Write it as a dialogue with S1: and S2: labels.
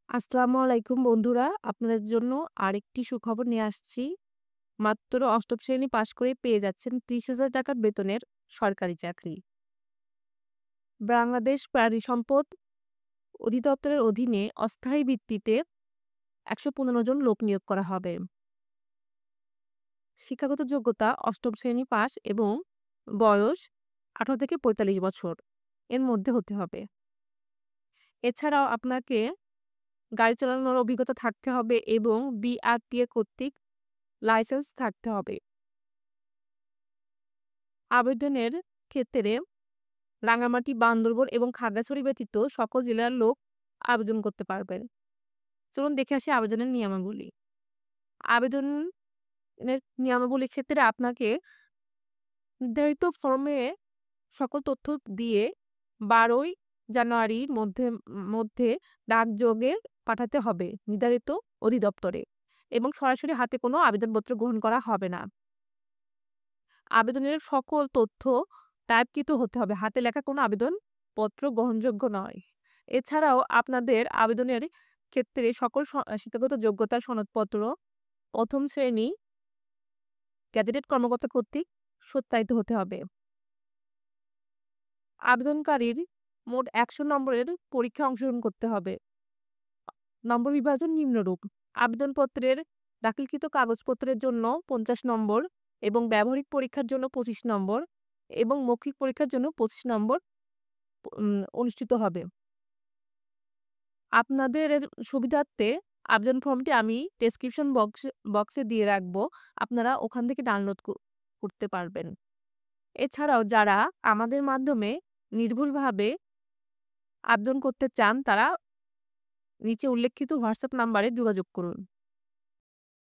S1: আসসালামু আলাইকুম বন্ধুরা। আপনাদের জন্য আরেকটি সুখবর নিয়ে আসছি। মাত্র ৮ম শ্রেণী পাশ করেই পেয়ে যাচ্ছেন ৳৩০,০০০ বেতনের সরকারি চাকরি। বাংলাদেশ প্রাণী সম্পদ অধিদপ্তরের অধীনে অস্থায়ী ভিত্তিতে ১১৫ জন লোক নিয়োগ করা হবে। শিক্ষাগত যোগ্যতা ৮ম শ্রেণী পাস এবং বয়স ১৮ থেকে ৪৫ বছর এর মধ্যে হতে হবে। এছাড়াও আপনাকে গাড়ি চালানোর অভিজ্ঞতা থাকতে হবে এবং বিআরটিএ কর্তৃক লাইসেন্স থাকতে হবে। আবেদনের ক্ষেত্রে রাঙ্গামাটি, বান্দরবন এবং খাগড়াছড়ি ব্যতীত সকল জেলার লোক আবেদন করতে পারবেন। চলুন দেখে আসি আবেদনের নিয়মাবলী। আবেদনের নিয়মাবলীর ক্ষেত্রে আপনাকে নির্ধারিত ফরমে সকল তথ্য দিয়ে ১২ই জানুয়ারির মধ্যে ডাকযোগে পাঠাতে হবে নির্ধারিত অধিদপ্তরে এবং সরাসরি হাতে কোনো আবেদনপত্র গ্রহণ করা হবে না। আবেদনের সকল তথ্য টাইপকৃত হতে হবে। হাতে লেখা কোনো আবেদনপত্র গ্রহণযোগ্য নয়। এছাড়াও আপনাদের আবেদনের ক্ষেত্রে সকল শিক্ষাগত যোগ্যতার সনদপত্র ১ম শ্রেণী গেজেটেড কর্মকর্তা কর্তৃক সত্যায়িত হতে হবে। আবেদনকারীর মোট ১০০ নম্বরের পরীক্ষায় অংশগ্রহণ করতে হবে। নম্বর বিভাজন নিম্নরূপ: আবেদনপত্রের দাখিলকৃত কাগজপত্রের জন্য ৫০ নম্বর এবং ব্যবহারিক পরীক্ষার জন্য ২৫ নম্বর এবং মৌখিক পরীক্ষার জন্য ২৫ নম্বর অনুষ্ঠিত হবে। আপনাদের সুবিধার্থে আবেদন ফর্মটি আমি ডেসক্রিপশন বক্সে দিয়ে রাখবো। আপনারা ওখান থেকে ডাউনলোড করতে পারবেন। এছাড়াও যারা আমাদের মাধ্যমে নির্ভুলভাবে আবেদন করতে চান, তারা নিচে উল্লেখিত হোয়াটসঅ্যাপ নাম্বারে যোগাযোগ করুন।